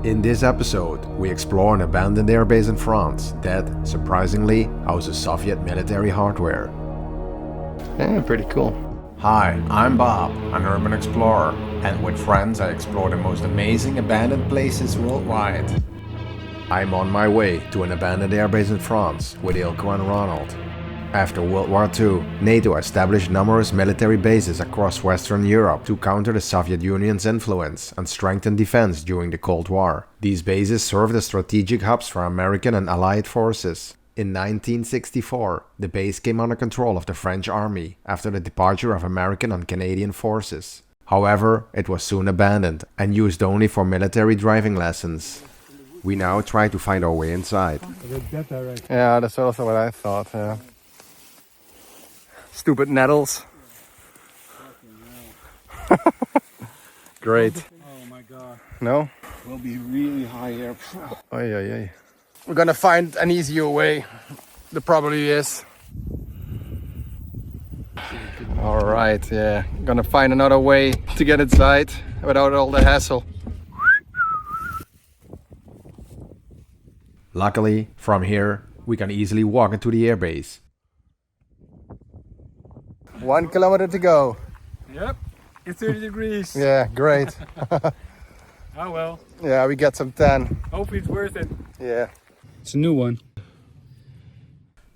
In this episode, we explore an abandoned airbase in France that, surprisingly, houses Soviet military hardware. Yeah, pretty cool. Hi, I'm Bob, an urban explorer, and with friends I explore the most amazing abandoned places worldwide. I'm on my way to an abandoned airbase in France with Ilko and Ronald. After World War II, NATO established numerous military bases across Western Europe to counter the Soviet Union's influence and strengthen defense during the Cold War. These bases served as strategic hubs for American and Allied forces. In 1964, the base came under control of the French army after the departure of American and Canadian forces. However, it was soon abandoned and used only for military driving lessons. We now try to find our way inside. Yeah, that's also what I thought. Yeah. Stupid nettles. Great. Oh my god. No? We'll be really high here. Oy, oy, oy. We're gonna find an easier way. There probably is. Alright, yeah. Gonna find another way to get inside without all the hassle. Luckily, from here, we can easily walk into the airbase. 1 kilometer to go. Yep, it's 30 degrees. Yeah, great. Oh well, Yeah, we got some tan. hopefully it's worth it. Yeah. It's a new one.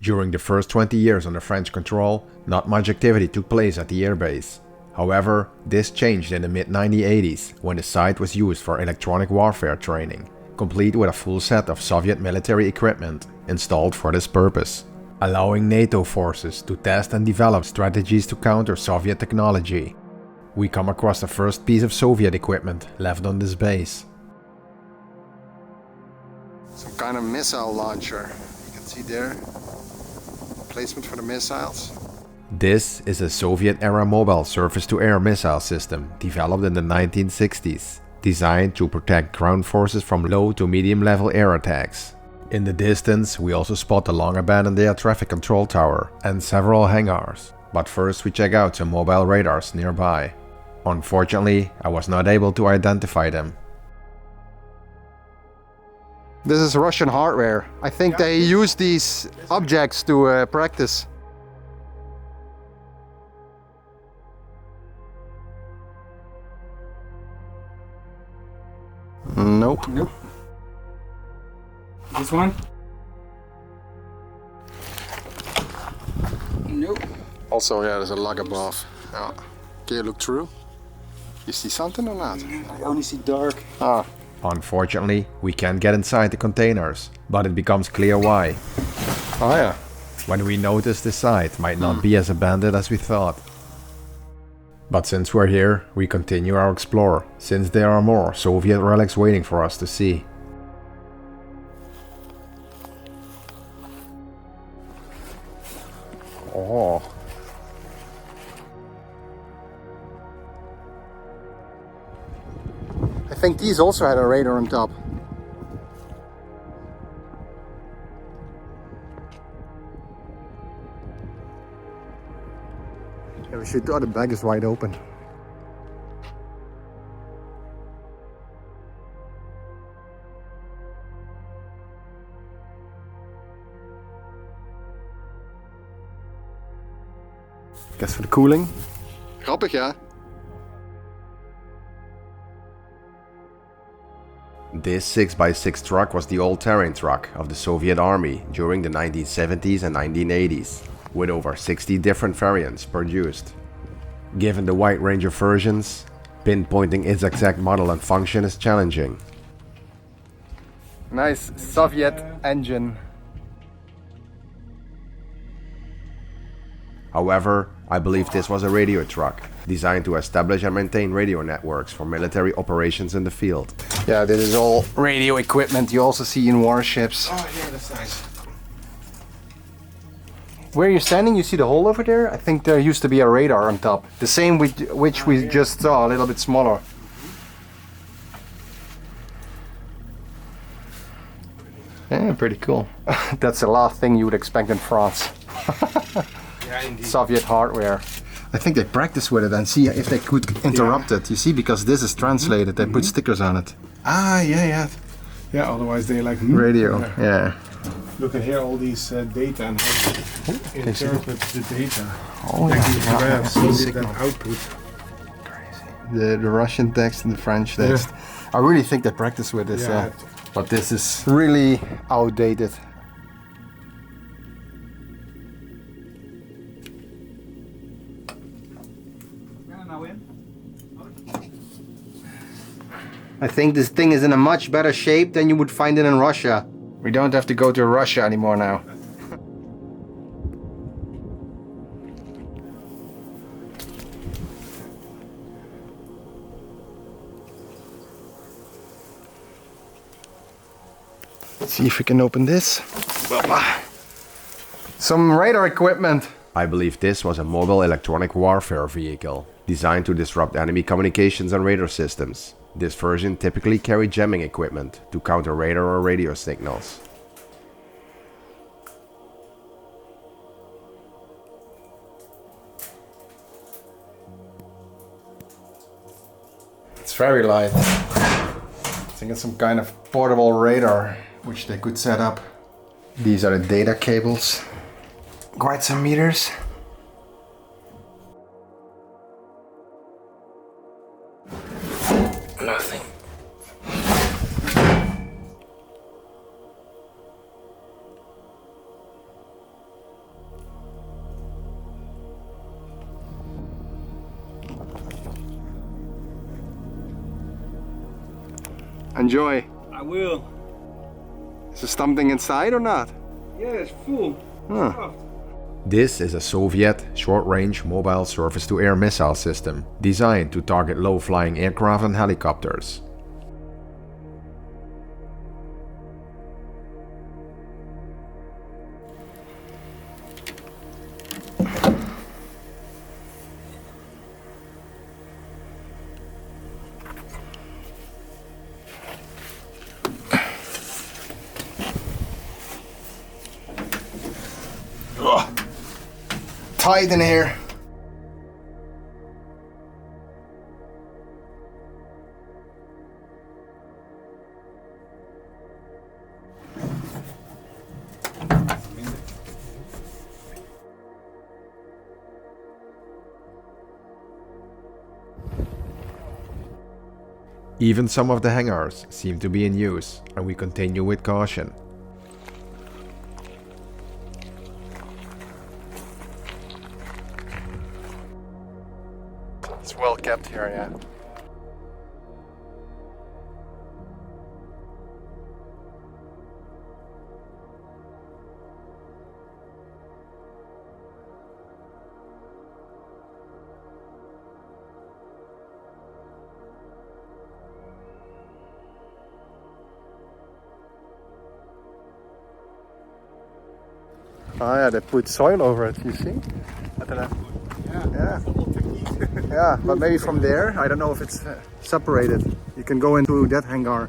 During the first 20 years under French control, not much activity took place at the airbase. However, this changed in the mid-1980s when the site was used for electronic warfare training, complete with a full set of Soviet military equipment installed for this purpose, allowing NATO forces to test and develop strategies to counter Soviet technology. We come across the first piece of Soviet equipment left on this base. Some kind of missile launcher. You can see there. Placement for the missiles. This is a Soviet-era mobile surface-to-air missile system developed in the 1960s, designed to protect ground forces from low to medium-level air attacks. In the distance, we also spot the long-abandoned air traffic control tower and several hangars. But first we check out some mobile radars nearby. Unfortunately, I was not able to identify them. This is Russian hardware. I think they use these objects to practice. Nope. Nope. This one? Nope. Also, yeah, there's a log above. Yeah. Can you look through? You see something or not? I only see dark. Ah. Unfortunately, we can't get inside the containers, but it becomes clear why. Oh yeah. When we notice the site might not be as abandoned as we thought. But since we're here, we continue our explore, since there are more Soviet relics waiting for us to see. Oh. I think these also had a radar on top. Yeah, we should. Oh, the bag is wide open. Guess for the cooling. Grappig, ja. This 6x6 truck was the all-terrain truck of the Soviet Army during the 1970s and 1980s, with over 60 different variants produced. Given the wide range of versions, pinpointing its exact model and function is challenging. Nice Soviet engine. However, I believe this was a radio truck, designed to establish and maintain radio networks for military operations in the field. Yeah, this is all radio equipment you also see in warships. Oh yeah, that's nice. Where you're standing, you see the hole over there? I think there used to be a radar on top. The same which we just saw, a little bit smaller. Yeah, pretty cool. That's the last thing you would expect in France. Yeah, indeed. Soviet hardware. I think they practice with it and see if they could interrupt it. You see, because this is translated, they put stickers on it. Ah, yeah. Yeah, otherwise they like... Radio, yeah. Look at here, all these data and how to interpret the data. Oh, Like yeah. these Yeah, graphs, yeah, so signal. that output. The Russian text and the French text. I really think they practice with this, Yeah. but this is really outdated. I think this thing is in a much better shape than you would find it in Russia. We don't have to go to Russia anymore now. Let's see if we can open this. Some radar equipment. I believe this was a mobile electronic warfare vehicle, designed to disrupt enemy communications and radar systems. This version typically carried jamming equipment to counter radar or radio signals. It's very light. I think it's some kind of portable radar which they could set up. These are the data cables. Quite some meters. Nothing. Enjoy. I will. Is there something inside or not? Yeah, it's full. Huh. This is a Soviet short-range mobile surface-to-air missile system designed to target low-flying aircraft and helicopters. Tight in here. Even some of the hangars seem to be in use, and we continue with caution. It's well kept here, yeah. Oh yeah, they put soil over it, you see? I don't know. Yeah. Yeah, but maybe from there, I don't know if it's separated. You can go into that hangar.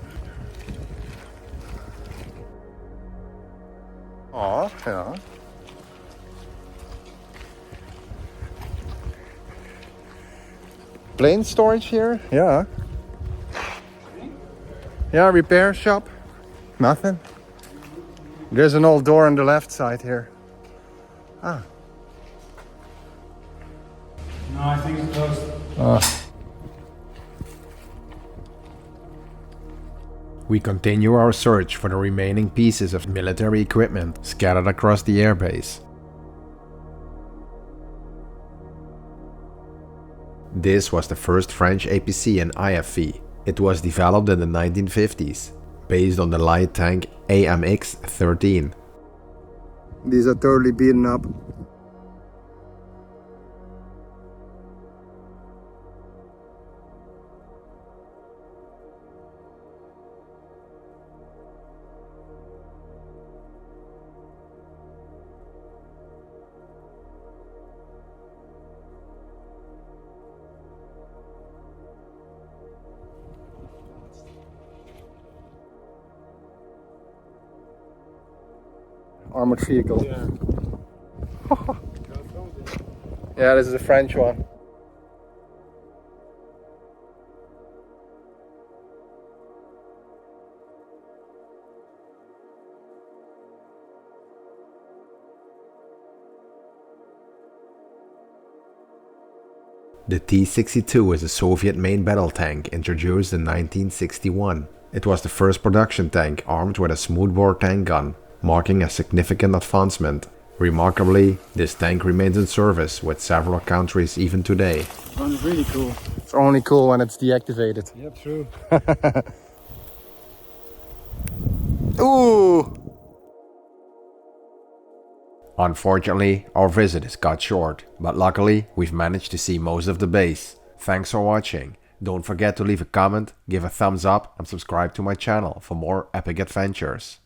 Oh, yeah. Plane storage here? Yeah. Yeah, repair shop. Nothing. There's an old door on the left side here. Ah. No, I think it's closed. We continue our search for the remaining pieces of military equipment scattered across the airbase. This was the first French APC and IFV. It was developed in the 1950s, based on the light tank AMX-13. These are totally beaten up. Armored vehicle. Yeah. Yeah, this is a French one. The T-62 is a Soviet main battle tank introduced in 1961. It was the first production tank armed with a smoothbore tank gun, marking a significant advancement. Remarkably, this tank remains in service with several countries even today. Sounds really cool. It's only cool when it's deactivated. Yeah, true. Ooh! Unfortunately, our visit is cut short, but luckily we've managed to see most of the base. Thanks for watching. Don't forget to leave a comment, give a thumbs up and subscribe to my channel for more epic adventures.